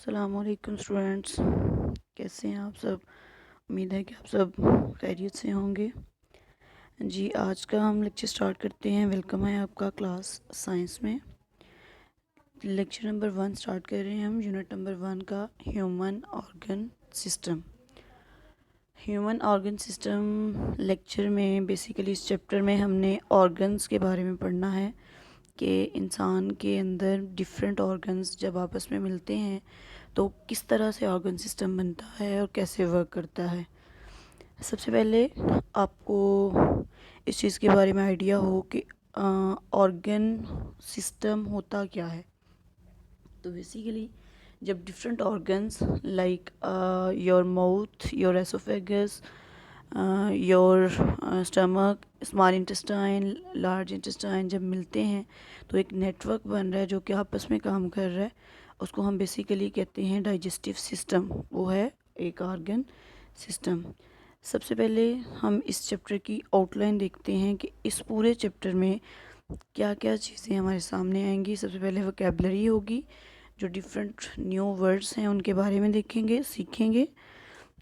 अस्सलामुअलैकुम स्टूडेंट्स, कैसे हैं आप सब। उम्मीद है कि आप सब खैरियत से होंगे। जी, आज का हम लेक्चर स्टार्ट करते हैं। वेलकम है आपका क्लास साइंस में। लेक्चर नंबर 1 स्टार्ट कर रहे हैं हम, यूनिट नंबर 1 का human organ system. Human organ system lecture में बेसिकली इस चैप्टर में हमने ऑर्गन्स के बारे में पढ़ना है कि इंसान के अंदर डिफरेंट ऑर्गन्स जब आपस में मिलते हैं तो किस तरह से ऑर्गन सिस्टम बनता है और कैसे वर्क करता है। सबसे पहले आपको इस चीज़ के बारे में आइडिया हो कि ऑर्गन सिस्टम होता क्या है। तो बेसिकली जब different organs like your mouth, your oesophagus, your stomach, small intestine, large intestine जब मिलते हैं तो एक नेटवर्क बन रहा है जो कि आपस में काम कर रहा है। उसको हम बेसिकली कहते हैं डाइजेस्टिव सिस्टम। वो है एक ऑर्गन सिस्टम। सबसे पहले हम इस चैप्टर की आउटलाइन देखते हैं कि इस पूरे चैप्टर में क्या क्या चीज़ें हमारे सामने आएंगी। सबसे पहले वोकैबलरी होगी, जो डिफरेंट न्यू वर्ड्स हैं उनके बारे में देखेंगे, सीखेंगे।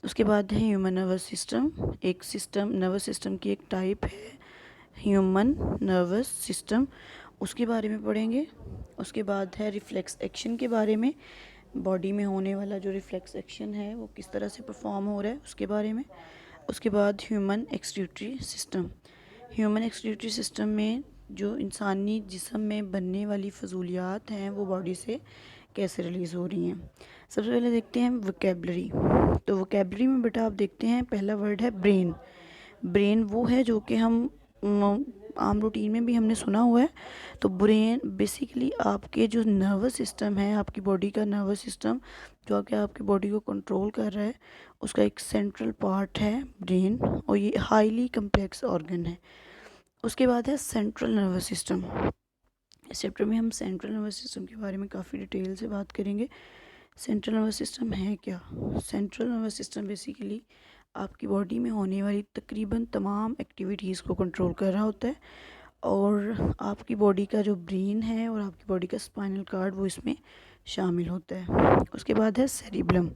उसके बाद है ह्यूमन नर्वस सिस्टम। एक सिस्टम, नर्वस सिस्टम की एक टाइप है ह्यूमन नर्वस सिस्टम, उसके बारे में पढ़ेंगे। उसके बाद है रिफ्लेक्स एक्शन के बारे में, बॉडी में होने वाला जो रिफ्लेक्स एक्शन है वो किस तरह से परफॉर्म हो रहा है उसके बारे में। उसके बाद human excretory system. Human excretory system में जो इंसानी जिस्म में बनने वाली फजूलियात हैं वो बॉडी से कैसे रिलीज़ हो रही हैं। सबसे पहले देखते हैं वोकैबलरी। तो वोकैबलरी में बेटा आप देखते हैं पहला वर्ड है ब्रेन। ब्रेन वो है जो कि हम आम रूटीन में भी हमने सुना हुआ है। तो ब्रेन बेसिकली आपके जो नर्वस सिस्टम है, आपकी बॉडी का नर्वस सिस्टम जो कि आपकी बॉडी को कंट्रोल कर रहा है, उसका एक सेंट्रल पार्ट है ब्रेन, और ये हाईली कम्प्लेक्स ऑर्गन है। उसके बाद है सेंट्रल नर्वस सिस्टम। इस चैप्टर में हम सेंट्रल नर्वस सिस्टम के बारे में काफ़ी डिटेल से बात करेंगे। सेंट्रल नर्वस सिस्टम है क्या। सेंट्रल नर्वस सिस्टम बेसिकली आपकी बॉडी में होने वाली तकरीबन तमाम एक्टिविटीज़ को कंट्रोल कर रहा होता है, और आपकी बॉडी का जो ब्रेन है और आपकी बॉडी का स्पाइनल कार्ड वो इसमें शामिल होता है। उसके बाद है सेरिब्लम।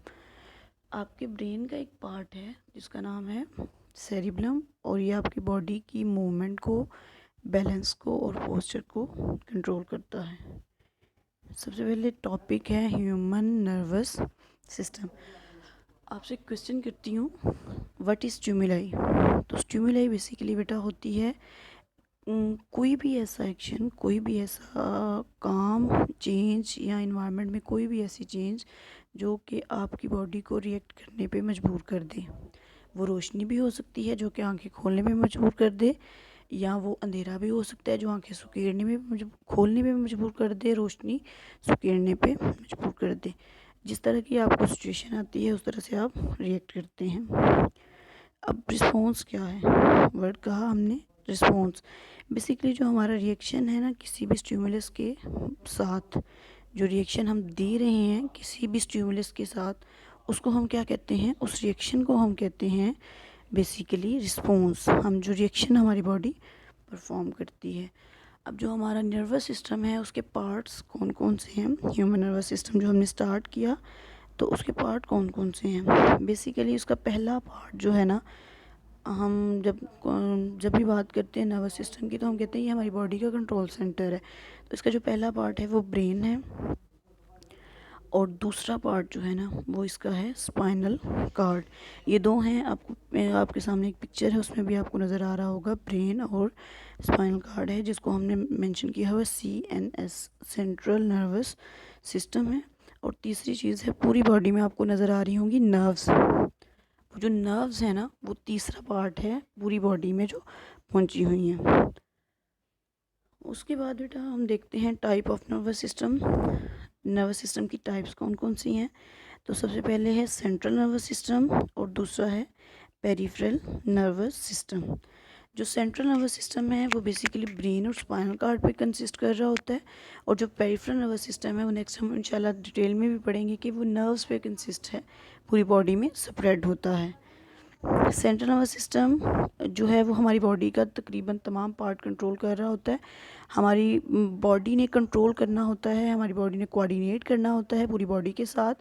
आपके ब्रेन का एक पार्ट है जिसका नाम है सेरिब्लम, और ये आपकी बॉडी की मूवमेंट को, बैलेंस को और पोस्चर को कंट्रोल करता है। सबसे पहले टॉपिक है ह्यूमन नर्वस सिस्टम। आपसे क्वेश्चन करती हूँ, व्हाट इज़ स्टिमुलाई। तो स्टिमुलाई बेसिकली बेटा होती है कोई भी ऐसा एक्शन, कोई भी ऐसा काम, चेंज या इन्वायरमेंट में कोई भी ऐसी चेंज जो कि आपकी बॉडी को रिएक्ट करने पे मजबूर कर दे। वो रोशनी भी हो सकती है जो कि आंखें खोलने में मजबूर कर दे, या वो अंधेरा भी हो सकता है जो आंखें सुकेड़ने में खोलने में मजबूर कर दे, रोशनी सुकेड़ने पे मजबूर कर दे। जिस तरह की आपको सिचुएशन आती है उस तरह से आप रिएक्ट करते हैं। अब रिस्पॉन्स क्या है, वर्ड कहा हमने रिस्पॉन्स। बेसिकली जो हमारा रिएक्शन है ना किसी भी स्टिमुलस के साथ, जो रिएक्शन हम दे रहे हैं किसी भी स्टिमुलस के साथ, उसको हम क्या कहते हैं, उस रिएक्शन को हम कहते हैं बेसिकली रिस्पॉन्स। हम जो रिएक्शन हमारी बॉडी परफॉर्म करती है। अब जो हमारा नर्वस सिस्टम है उसके पार्ट्स कौन कौन से हैं। ह्यूमन नर्वस सिस्टम जो हमने स्टार्ट किया तो उसके पार्ट कौन कौन से हैं। बेसिकली उसका पहला पार्ट जो है ना, हम जब भी बात करते हैं नर्वस सिस्टम की तो हम कहते हैं ये हमारी बॉडी का कंट्रोल सेंटर है। तो इसका जो पहला पार्ट है वो ब्रेन है, और दूसरा पार्ट जो है ना वो इसका है स्पाइनल कार्ड। ये दो हैं। आपके सामने एक पिक्चर है, उसमें भी आपको नज़र आ रहा होगा ब्रेन और स्पाइनल कार्ड है, जिसको हमने मेंशन किया हुआ CNS, सेंट्रल नर्वस सिस्टम है। और तीसरी चीज़ है, पूरी बॉडी में आपको नज़र आ रही होंगी नर्व्स। वो जो नर्व्स है ना वो तीसरा पार्ट है पूरी बॉडी में जो पहुंची हुई हैं। उसके बाद बेटा हम देखते हैं type of nervous system. Nervous system की टाइप्स कौन कौन सी हैं। तो सबसे पहले है सेंट्रल नर्वस सिस्टम, और दूसरा है पेरिफेरल नर्वस सिस्टम। जो सेंट्रल नर्वस सिस्टम है वो बेसिकली ब्रेन और स्पाइनल कार्ड पे कंसिस्ट कर रहा होता है, और जो पेरिफेरल नर्वस सिस्टम है वो नेक्स्ट हम इंशाल्लाह डिटेल में भी पढ़ेंगे कि वो नर्व्स पे कंसिस्ट है, पूरी बॉडी में स्प्रेड होता है। सेंट्रल नर्वस सिस्टम जो है वो हमारी बॉडी का तकरीबन तमाम पार्ट कंट्रोल कर रहा होता है। हमारी बॉडी ने कंट्रोल करना होता है, हमारी बॉडी ने कोऑर्डिनेट करना होता है पूरी बॉडी के साथ।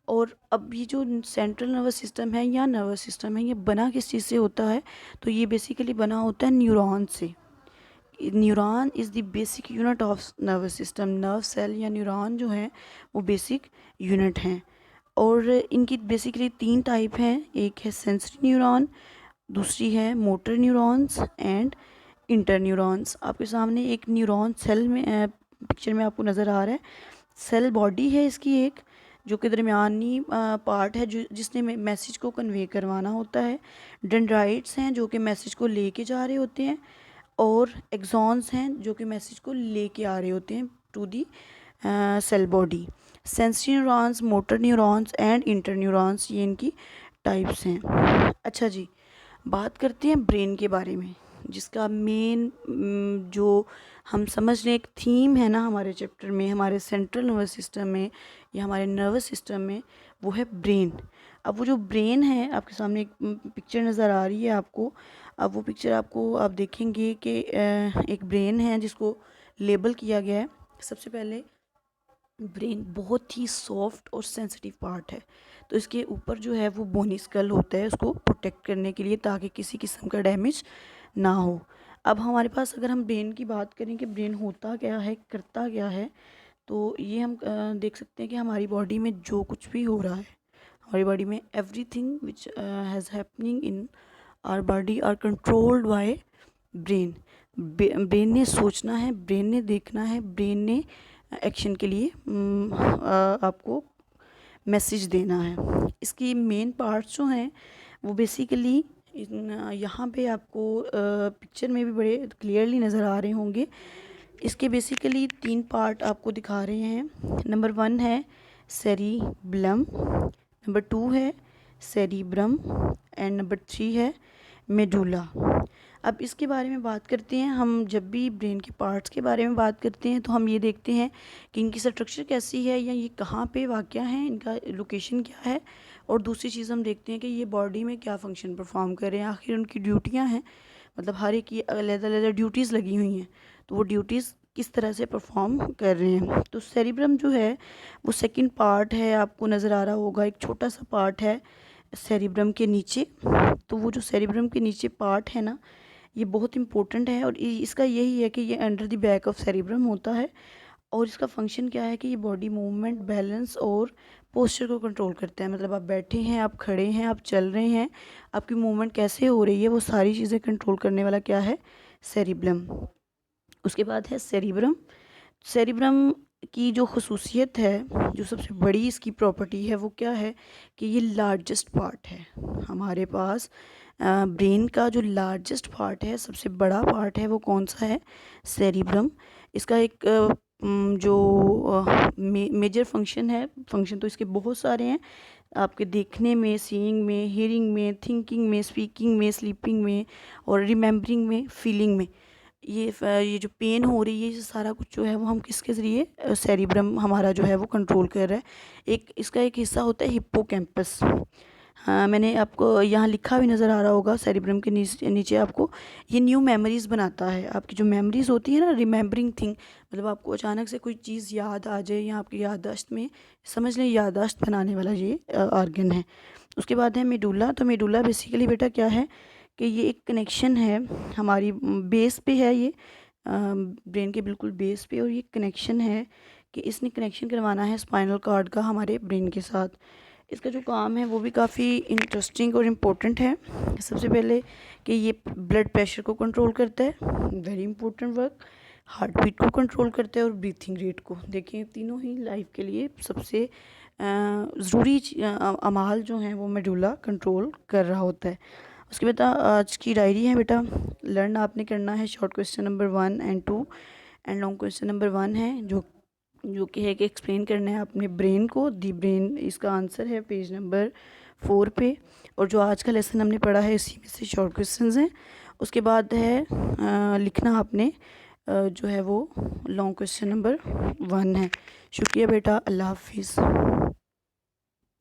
और अब ये जो सेंट्रल नर्वस सिस्टम है या नर्वस सिस्टम है, ये बना किस चीज़ से होता है? तो ये बेसिकली बना होता है न्यूरॉन से। Neuron is the basic unit of nervous system. Nerve cell या न्यूरॉन जो है वो बेसिक यूनिट हैं। और इनकी बेसिकली 3 टाइप हैं। एक है सेंसरी न्यूरॉन, दूसरी है motor neurons and inter neurons. आपके सामने एक न्यूरॉन सेल में पिक्चर में आपको नज़र आ रहा है। सेल बॉडी है इसकी एक, जो कि दरमियानी पार्ट है जो जिसने मैसेज को कन्वे करवाना होता है। डेंड्राइट्स हैं जो कि मैसेज को लेके जा रहे होते हैं, और एक्सॉन्स हैं जो कि मैसेज को लेके आ रहे होते हैं to the cell body. Sensory neurons, motor neurons and interneurons, ये इनकी टाइप्स हैं। अच्छा जी, बात करते हैं ब्रेन के बारे में, जिसका मेन जो हम समझ लें एक थीम है ना हमारे चैप्टर में, हमारे सेंट्रल नर्वस सिस्टम में या हमारे नर्वस सिस्टम में, वो है ब्रेन। अब वो जो ब्रेन है, आपके सामने एक पिक्चर नज़र आ रही है आपको। अब वो पिक्चर आप देखेंगे कि एक ब्रेन है जिसको लेबल किया गया है। सबसे पहले ब्रेन बहुत ही सॉफ्ट और सेंसिटिव पार्ट है, तो इसके ऊपर जो है वो बोनी स्कल होता है उसको प्रोटेक्ट करने के लिए, ताकि किसी किस्म का डैमेज ना हो। अब हमारे पास अगर हम ब्रेन की बात करें कि ब्रेन होता क्या है, करता क्या है, तो ये हम देख सकते हैं कि हमारी बॉडी में जो कुछ भी हो रहा है, हमारी बॉडी में everything which has happening in our body are controlled by brain. Brain ने सोचना है, ब्रेन ने देखना है, ब्रेन ने एक्शन के लिए आपको मैसेज देना है। इसकी मेन पार्ट्स जो हैं वो बेसिकली यहाँ पे आपको पिक्चर में भी बड़े क्लियरली नज़र आ रहे होंगे। इसके बेसिकली 3 पार्ट आपको दिखा रहे हैं। नंबर 1 है सेरिब्लम, नंबर 2 है सेरिब्रम एंड नंबर 3 है मेडुला। अब इसके बारे में बात करते हैं। हम जब भी ब्रेन के पार्ट्स के बारे में बात करते हैं तो हम ये देखते हैं कि इनकी स्ट्रक्चर कैसी है, या ये कहाँ पे वाक़या है, इनका लोकेशन क्या है। और दूसरी चीज़ हम देखते हैं कि ये बॉडी में क्या फ़ंक्शन परफॉर्म कर रहे हैं, आखिर उनकी ड्यूटियाँ हैं, मतलब हर एक की अलग-अलग ड्यूटीज़ लगी हुई हैं, तो वो ड्यूटीज़ किस तरह से परफॉर्म कर रहे हैं। तो सेरिब्रम जो है वो सेकंड पार्ट है, आपको नज़र आ रहा होगा, एक छोटा सा पार्ट है सेरिब्रम के नीचे। तो वो जो सेरिब्रम के नीचे पार्ट है ना, ये बहुत इंपॉर्टेंट है, और इसका यही है कि ये under the back of cerebrum होता है। और इसका फंक्शन क्या है कि ये बॉडी मूवमेंट, बैलेंस और पोस्चर को कंट्रोल करता है। मतलब आप बैठे हैं, आप खड़े हैं, आप चल रहे हैं, आपकी मूवमेंट कैसे हो रही है, वो सारी चीज़ें कंट्रोल करने वाला क्या है, सेरिब्रम। उसके बाद है सेरिब्रम। सेरिब्रम की जो खसूसियत है, जो सबसे बड़ी इसकी प्रॉपर्टी है, वो क्या है कि ये लार्जेस्ट पार्ट है हमारे पास। ब्रेन का जो लार्जेस्ट पार्ट है, सबसे बड़ा पार्ट है, वो कौन सा है, सेरिब्रम। इसका एक जो मेजर फंक्शन है, फंक्शन तो इसके बहुत सारे हैं, आपके देखने में, सीइंग में, हियरिंग में, थिंकिंग में, स्पीकिंग में, स्लीपिंग में और रिमेम्बरिंग में, फीलिंग में। ये जो पेन हो रही है, ये सारा कुछ जो है वो हम किसके ज़रिए, सेरिब्रम हमारा जो है वो कंट्रोल कर रहा है। एक इसका एक हिस्सा होता है हिप्पोकैम्पस। हाँ, मैंने आपको यहाँ लिखा भी नज़र आ रहा होगा, सेरिब्रम के नीचे आपको ये न्यू मेमोरीज़ बनाता है। आपकी जो मेमोरीज़ होती है ना, रिमेम्बरिंग थिंग, मतलब आपको अचानक से कोई चीज़ याद आ जाए या आपकी याददाश्त में, समझ लें याददाश्त बनाने वाला ये ऑर्गन है। उसके बाद है मेडुला। तो मेडुला बेसिकली बेटा क्या है कि ये एक कनेक्शन है, हमारी बेस पे है ये, ब्रेन के बिल्कुल बेस पे, और ये कनेक्शन है कि इसने कनेक्शन करवाना है स्पाइनल कॉर्ड का हमारे ब्रेन के साथ। इसका जो काम है वो भी काफ़ी इंटरेस्टिंग और इम्पोर्टेंट है। सबसे पहले कि ये ब्लड प्रेशर को कंट्रोल करता है, very important work. Heart beat को कंट्रोल करता है और ब्रीथिंग रेट को। देखिए, तीनों ही लाइफ के लिए सबसे ज़रूरी अमाल जो हैं वो मेडुला कंट्रोल कर रहा होता है। उसके बाद आज की डायरी है बेटा, लर्न आपने करना है short question number 1 and 2 and long question number 1 है, जो कि है कि एक्सप्लेन करना है अपने ब्रेन को, दी ब्रेन। इसका आंसर है पेज नंबर 4 पे, और जो आज का लेसन हमने पढ़ा है इसी में से शॉर्ट क्वेश्चंस हैं। उसके बाद है लिखना आपने जो है वो लॉन्ग क्वेश्चन नंबर 1 है। शुक्रिया बेटा, अल्लाह हाफिज़।